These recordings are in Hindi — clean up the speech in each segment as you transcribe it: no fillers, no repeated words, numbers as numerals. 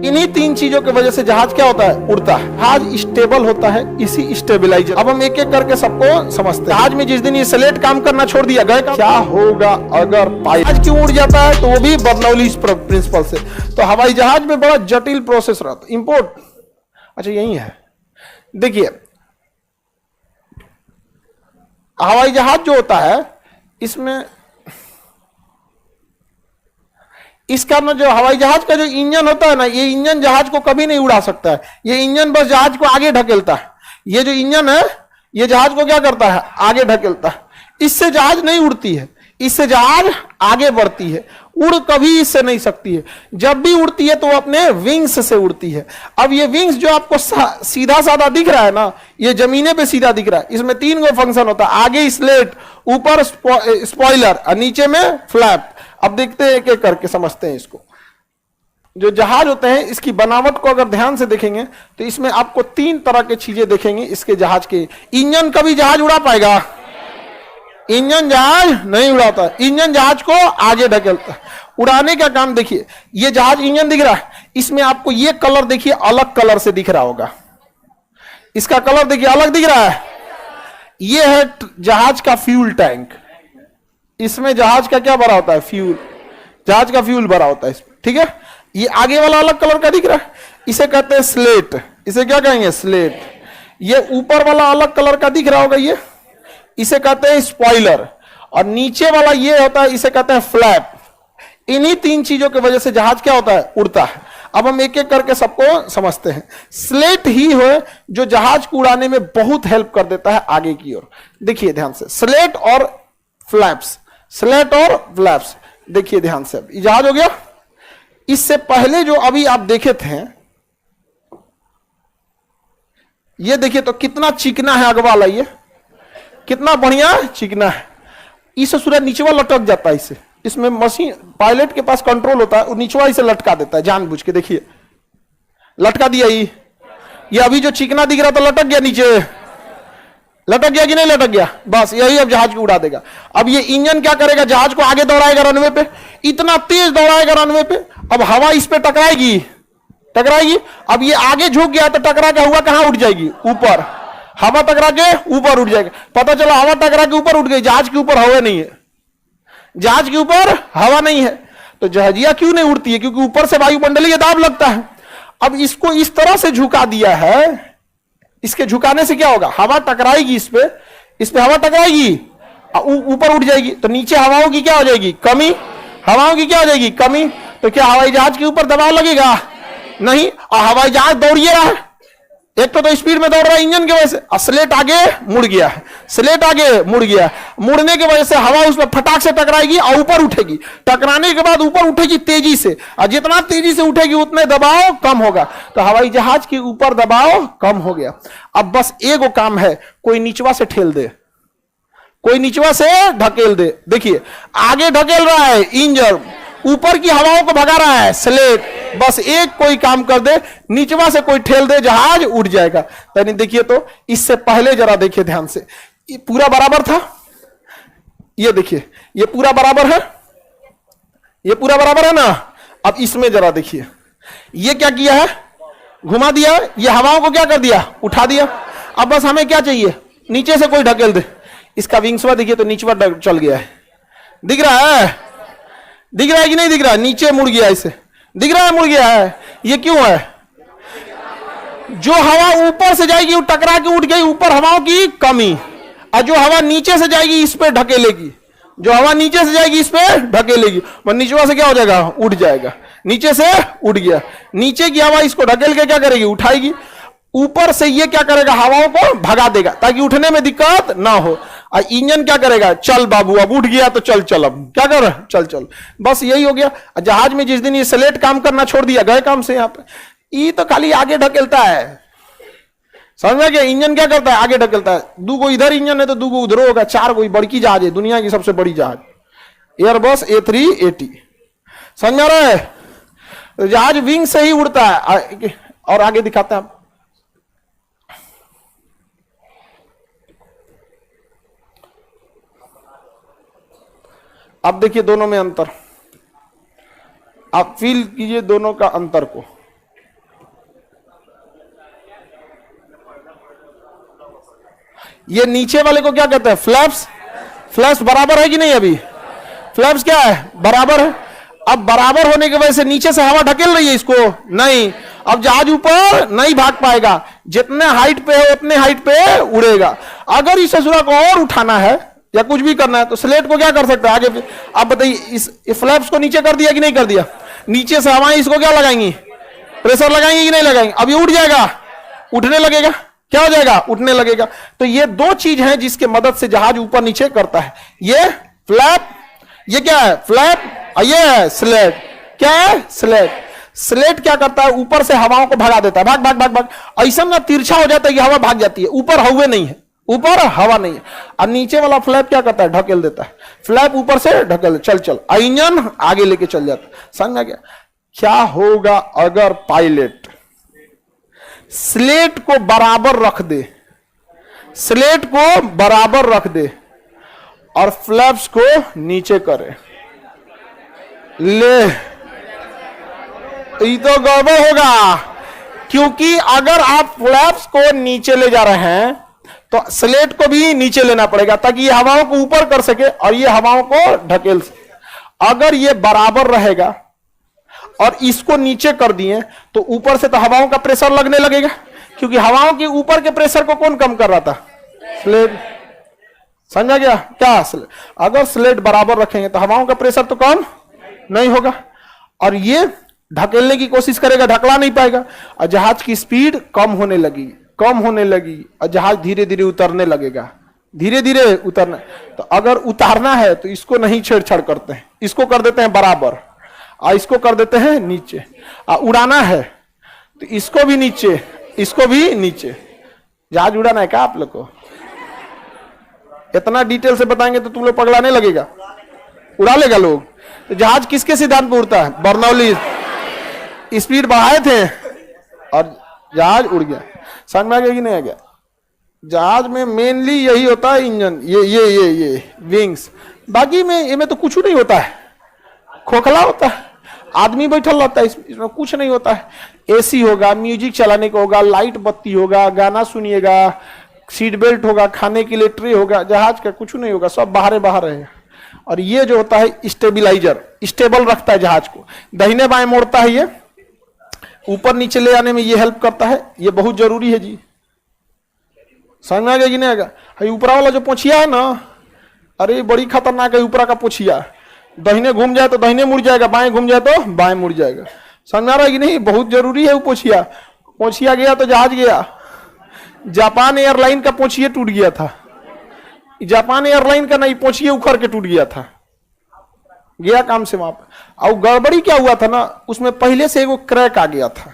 इन्हीं तीन चीजों की वजह से जहाज क्या होता है, उड़ता है। जहाज स्टेबल होता है इसी स्टेबिलाईजर। अब हम एक एक करके सबको समझते हैं। जहाज में जिस दिन ये स्लेट काम करना छोड़ दिया गए, क्या होगा अगर जहाज क्यों उड़ जाता है, तो वो भी बर्नौली प्रिंसिपल से। तो हवाई जहाज में बड़ा जटिल प्रोसेस रहता है। इंपोर्ट, अच्छा यही है, देखिए हवाई जहाज जो होता है इसमें इसका ना जो हवाई जहाज का जो इंजन होता है ना, ये इंजन जहाज को कभी नहीं उड़ा सकता है। ये इंजन बस जहाज को आगे ढकेलता है। ये जो इंजन है ये जहाज को क्या करता है, आगे ढकेलता है। इससे जहाज नहीं उड़ती है, इससे जहाज आगे बढ़ती है। उड़ कभी इससे नहीं सकती है। जब भी उड़ती है तो वो अपने विंग्स से उड़ती है। अब ये विंग्स जो आपको सीधा साधा दिख रहा है ना, ये जमीने पे सीधा दिख रहा है। इसमें तीन गो फंक्शन होता है, आगे स्लेट, ऊपर स्पॉइलर और नीचे में फ्लैप। अब देखते हैं एक एक करके समझते हैं इसको। जो जहाज होते हैं इसकी बनावट को अगर ध्यान से देखेंगे तो इसमें आपको तीन तरह की चीजें देखेंगे इसके जहाज के। इंजन कभी जहाज उड़ा पाएगा? इंजन जहाज नहीं उड़ाता। इंजन जहाज को आगे ढकेलता है। उड़ाने का काम देखिए, ये जहाज इंजन दिख रहा है, इसमें आपको ये कलर देखिए अलग कलर से दिख रहा होगा। इसका कलर देखिए अलग दिख रहा है। ये है जहाज का फ्यूल टैंक। इसमें जहाज का क्या भरा होता है, फ्यूल। जहाज का फ्यूल भरा होता है इसमें, ठीक है। ये आगे वाला अलग कलर का दिख रहा है, इसे कहते हैं स्लेट। इसे क्या कहेंगे, स्लेट। ये ऊपर वाला अलग कलर का दिख रहा होगा, ये इसे कहते हैं स्पॉइलर। और नीचे वाला ये होता है, इसे कहते हैं फ्लैप। इन्हीं तीन चीजों की वजह से जहाज क्या होता है, उड़ता है। अब हम एक एक करके सबको समझते हैं। स्लेट ही है जो जहाज को उड़ाने में बहुत हेल्प कर देता है आगे की ओर। देखिए ध्यान से, स्लेट और फ्लैप्स, स्लेट और फ्लैप्स। देखिए ध्यान से, अब जहाज हो गया। इससे पहले जो अभी आप देखे थे, ये देखिए तो कितना चिकना है अगवा वाला, ये कितना बढ़िया चिकना है। इसे सूर्य नीचवा लटक जाता है। इसे इसमें मशीन पायलट के पास कंट्रोल होता है, वो नीचवा इसे लटका देता है जानबूझ के। देखिए लटका दिया। ये अभी जो चिकना दिख रहा था लटक गया नीचे, लटक गया कि नहीं लटक गया, बस यही अब जहाज को उड़ा देगा। अब ये इंजन क्या करेगा, जहाज को आगे दौड़ाएगा रनवे पे, इतना तेज दौड़ाएगा रनवे पे। अब हवा इस पे टकराएगी, टकराएगी। अब ये आगे झुक गया तो टकरा के हुआ कहां उठ जाएगी, ऊपर। हवा टकरा के ऊपर उठ जाएगी। पता चला हवा टकरा के ऊपर उठ गई, जहाज के ऊपर हवा नहीं है, जहाज के ऊपर हवा नहीं है। तो जहाजिया क्यों नहीं उड़ती है, क्योंकि ऊपर से वायुमंडलीय दाब लगता है। अब इसको इस तरह से झुका दिया है, इसके झुकाने से क्या होगा, हवा टकराएगी इस पे हवा टकराएगी, ऊपर उठ जाएगी। तो नीचे हवाओं की क्या हो जाएगी, कमी। हवाओं की क्या हो जाएगी, कमी। तो क्या हवाई जहाज के ऊपर दबाव लगेगा, नहीं। और हवाई जहाज दौड़िए रहा है, एक तो स्पीड में दौड़ रहा है इंजन की वजह से, स्लेट आगे मुड़ गया है, स्लेट आगे मुड़ गया। मुड़ने की वजह से हवा उसमें फटाक से टकराएगी और ऊपर उठेगी। टकराने के बाद ऊपर उठेगी तेजी से, और जितना तेजी से उठेगी उतने दबाव कम होगा। तो हवाई जहाज के ऊपर दबाव कम हो गया। अब बस एगो काम है, कोई नीचवा से ठेल दे, कोई नीचवा से ढकेल दे। देखिए आगे ढकेल रहा है इंजन, ऊपर की हवाओं को भगा रहा है स्लेट। बस एक कोई काम कर दे, नीचवा से कोई ठेल दे, जहाज उड़ जाएगा। यानी देखिए तो इससे पहले जरा देखिए ध्यान से, ये पूरा बराबर था। ये देखिए ये पूरा बराबर है, ये पूरा बराबर है ना। अब इसमें जरा देखिए, ये क्या किया है, घुमा दिया। ये हवाओं को क्या कर दिया, उठा दिया। अब बस हमें क्या चाहिए, नीचे से कोई ढकेल दे। इसका विंग्सवा देखिए तो नीचवा चल गया है, दिख रहा है, दिख रहा है कि नहीं दिख रहा है, नीचे मुड़ गया। इसे दिख रहा है मुड़ गया है। ये क्यों है, जो हवा ऊपर से जाएगी वो टकरा के उठ गई, ऊपर हवाओं की कमी। और जो हवा नीचे से जाएगी इस पे ढकेलेगी, जो हवा नीचे से जाएगी इस पे ढकेलेगी। नीचवा से क्या हो जाएगा, उठ जाएगा। नीचे से उठ गया, नीचे की हवा इसको ढकेल के क्या करेगी, उठाएगी। ऊपर से ये क्या करेगा, हवाओं को भगा देगा ताकि उठने में दिक्कत ना हो। और इंजन क्या करेगा, चल बाबू अब उठ गया तो चल चल, अब क्या कर, चल चल। बस यही हो गया। जहाज में जिस दिन ये स्लेट काम करना छोड़ दिया, गए काम से। यहाँ पे ये तो खाली आगे ढकेलता है, समझ में गया। इंजन क्या करता है, आगे ढकेलता है। दूगो इधर इंजन है तो दूगो उधर होगा, चार कोई बड़की जहाज है, दुनिया की सबसे बड़ी जहाज एयरबस A380, समझ में आ रहा है। तो जहाज विंग से ही उड़ता है। और आगे दिखाते हैं आप, अब देखिए दोनों में अंतर, आप फील कीजिए दोनों का अंतर को। ये नीचे वाले को क्या कहते हैं? फ्लैप्स। फ्लैप्स बराबर है कि नहीं? अभी फ्लैप्स क्या है? बराबर है। अब बराबर होने की वजह से नीचे से हवा ढकेल रही है इसको? नहीं। अब जहाज ऊपर नहीं भाग पाएगा, जितने हाइट पे है उतने हाइट पे उड़ेगा। अगर इस ससुरा को और उठाना है या कुछ भी करना है तो स्लेट को क्या कर सकता है? आगे आप बताइए, इस फ्लैप्स को नीचे कर दिया कि नहीं कर दिया? नीचे से हवाएं इसको क्या लगाएंगी? प्रेशर लगाएंगे कि नहीं लगाएंगे? अब ये उठ जाएगा, उठने लगेगा। क्या हो जाएगा? उठने लगेगा। तो ये दो चीज हैं जिसके मदद से जहाज ऊपर नीचे करता है। ये फ्लैप, ये क्या है? फ्लैप। और ये है स्लेट। क्या है? स्लेट। स्लेट क्या करता है? ऊपर से हवाओं को भगा देता है, भाग भाग भाग भाग। ऐसा ना तिरछा हो जाता है कि हवा भाग जाती है, ऊपर हवा नहीं है, ऊपर हवा नहीं है। और नीचे वाला फ्लैप क्या करता है? ढकेल देता है। फ्लैप ऊपर से ढकेल, चल चल, इंजन आगे लेके चल जाता है। समझ में गया? क्या होगा अगर पायलट स्लेट को बराबर रख दे, स्लेट को बराबर रख दे और फ्लैप्स को नीचे करे? ले, ये तो गड़बड़ होगा, क्योंकि अगर आप फ्लैप्स को नीचे ले जा रहे हैं तो स्लेट को भी नीचे लेना पड़ेगा ताकि ये हवाओं को ऊपर कर सके और ये हवाओं को ढकेल सके। अगर ये बराबर रहेगा और इसको नीचे कर दिए तो ऊपर से तो हवाओं का प्रेशर लगने लगेगा, क्योंकि हवाओं के ऊपर के प्रेशर को कौन कम कर रहा था? स्लेट। समझा गया? क्या अगर स्लेट बराबर रखेंगे तो हवाओं का प्रेशर तो कम नहीं होगा और ये ढकेलने की कोशिश करेगा, ढकला नहीं पाएगा और जहाज की स्पीड कम होने लगी, कम होने लगी और जहाज धीरे धीरे उतरने लगेगा, धीरे धीरे उतरना। तो अगर उतारना है तो इसको नहीं छेड़छाड़ करते हैं, इसको कर देते हैं बराबर और इसको कर देते हैं नीचे। और उड़ाना है तो इसको भी नीचे, इसको भी नीचे। जहाज उड़ाना है क्या आप लोग को? इतना डिटेल से बताएंगे तो तुम लोग पगलाने लगेगा, उड़ा लेगा लोग। तो जहाज किसके सिद्धांत पर उड़ता है? बर्नौली। स्पीड बढ़ाए थे और जहाज उड़ गया। समझ में आ गया कि नहीं आ गया? जहाज में मेनली यही होता है, इंजन, ये विंग्स। बाकी में ये में तो कुछ नहीं होता है, खोखला होता है, आदमी बैठल रहता है, इसमें कुछ नहीं होता है। एसी होगा, म्यूजिक चलाने को होगा, लाइट बत्ती होगा, गाना सुनिएगा, सीट बेल्ट होगा, खाने के लिए ट्रे होगा। जहाज का कुछ नहीं होगा, सब बाहर बाहर रहेगा। और ये जो होता है स्टेबिलाईजर, स्टेबल रखता है जहाज को, दाहिने बाएं मोड़ता है, ये ऊपर नीचे ले आने में ये हेल्प करता है। ये बहुत जरूरी है जी। समझ में आ गया कि नहीं आएगा? ऊपरा वाला जो पोछिया है ना, अरे बड़ी खतरनाक है ऊपरा का पोछिया। दाहिने घूम जाए तो दाहिने मुड़ जाएगा, बाएं घूम जाए तो बाएं मुड़ जाएगा। समझ में आ रहा है कि नहीं? बहुत जरूरी है वो पोछिया। पोछिया गया तो जहाज गया। जापान एयरलाइन का पोछिया टूट गया था, जापान एयरलाइन का नहीं, पोछिया उखड़ के टूट गया था, गया काम से वहां पर। और गड़बड़ी क्या हुआ था ना, उसमें पहले से एगो क्रैक आ गया था,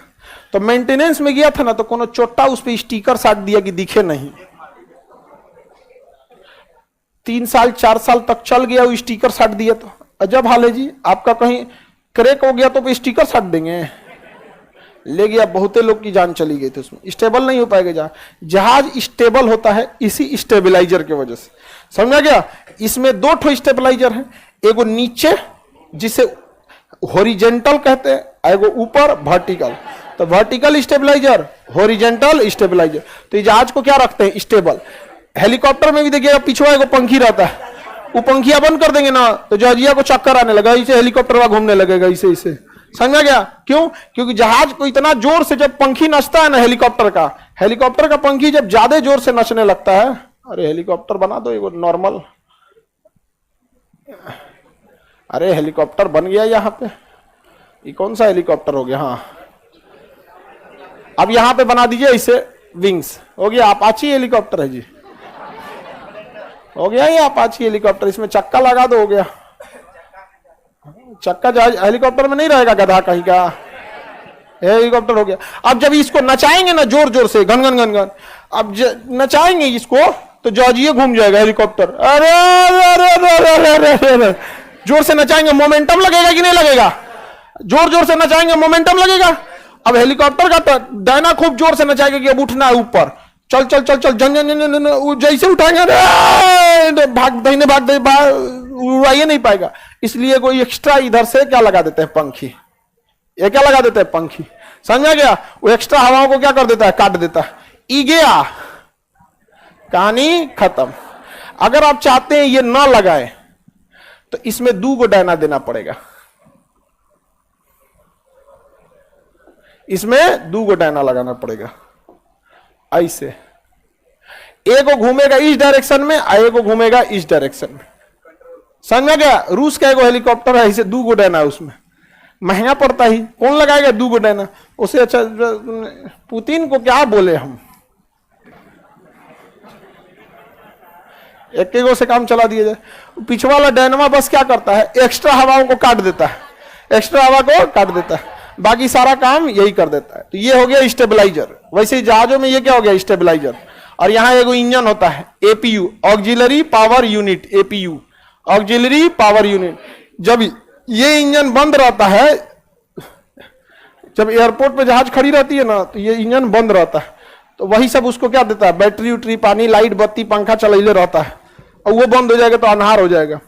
तो मेंटेनेंस में गया था ना, तो कोनो चोट्टा उस पर स्टिकर साट दिया कि दिखे नहीं। 3 साल 4 साल तक चल गया वो स्टिकर साट दिया। तो अजब हाल है जी, आपका कहीं क्रैक हो गया तो स्टिकर साट देंगे? ले गया, बहुते लोग की जान चली गई थी उसमें। स्टेबल नहीं हो पाएगा जहाज स्टेबल होता है इसी स्टेबलाइजर की वजह से। समझ आ गया? इसमें 2 ठो स्टेबलाइजर है, एगो नीचे जिसे हॉरिजेंटल कहते हैं, एगो ऊपर वर्टिकल। तो वर्टिकल स्टेबलाइजर, हॉरिजेंटल स्टेबलाइजर। तो जहाज को क्या रखते हैं? स्टेबल। हेलीकॉप्टर में भी देखिएगा पिछवा एगो पंखी रहता है, वो पंखिया बंद कर देंगे ना तो जहाजिया को चक्कर आने लगा, इसे हेलीकॉप्टर घूमने लगेगा, इसे इसे। समझ गया? क्यों? क्योंकि जहाज को इतना जोर से जब पंखी नचता है ना हेलीकॉप्टर का पंखी जब ज्यादा जोर से नचने लगता है, अरे हेलीकॉप्टर बना दो एगो नॉर्मल। अरे हेलीकॉप्टर बन गया यहाँ पे, ये कौन सा हेलीकॉप्टर हो गया? हाँ, अब यहाँ पे बना दीजिए इसे विंग्स, हो गया अपाची हेलीकॉप्टर है जी, हो गया ये अपाची हेलीकॉप्टर। इसमें चक्का लगा दो, हो गया चक्का। जहाज हेलीकॉप्टर में नहीं रहेगा गधा कहीं का, हेलीकॉप्टर हो गया। अब जब इसको नचाएंगे ना जोर जोर से, घन घन घन घन, अब नचाएंगे इसको तो जहाजिए घूम जाएगा हेलीकॉप्टर। अरे अरे अरे अरे अरे, जोर से नचाएंगे, मोमेंटम लगेगा कि नहीं लगेगा? जोर जोर से नचाएंगे, मोमेंटम लगेगा। अब हेलीकॉप्टर का तो दाना खूब जोर से नचाएगा कि अब उठना है ऊपर, चल चल चल चल, जन जन जन, जैसे उठाएंगे भाग दाहिने भाग, उड़ाइए नहीं पाएगा। इसलिए कोई एक्स्ट्रा इधर से क्या लगा देते हैं? पंखी। ये क्या लगा देते हैं? पंखी। समझ आ गया? वो एक्स्ट्रा हवाओं को क्या कर देता है? काट देता है। ई गया कहानी खत्म। अगर आप चाहते हैं ये ना लगाए तो इसमें 2 गो डायना देना पड़ेगा, इसमें 2 गो डायना लगाना पड़ेगा। ऐसे एक घूमेगा इस डायरेक्शन में और एक घूमेगा इस डायरेक्शन में। समझ में गया? रूस का एक हेलीकॉप्टर है, इसे 2 गो डायना है, उसमें महंगा पड़ता ही, कौन लगाएगा 2 गो डायना? उससे अच्छा पुतिन को क्या बोले हम, एक से काम चला दिया जाए। पीछे वाला डायनामा बस क्या करता है, एक्स्ट्रा हवाओं को काट देता है, एक्स्ट्रा हवा को काट देता है, बाकी सारा काम यही कर देता है। तो ये हो गया स्टेबलाइजर। वैसे ही जहाजों में ये क्या हो गया, स्टेबलाइजर। और यहां एगो इंजन होता है, APU, auxiliary power unit, APU, auxiliary power unit. जब ये इंजन बंद रहता है, जब एयरपोर्ट पे जहाज खड़ी रहती है ना, तो ये इंजन बंद रहता है, तो वही सब उसको क्या देता है, बैटरी उटरी, पानी, लाइट, बत्ती, पंखा चलैले रहता है, और वो बंद हो जाएगा तो अनहार हो जाएगा।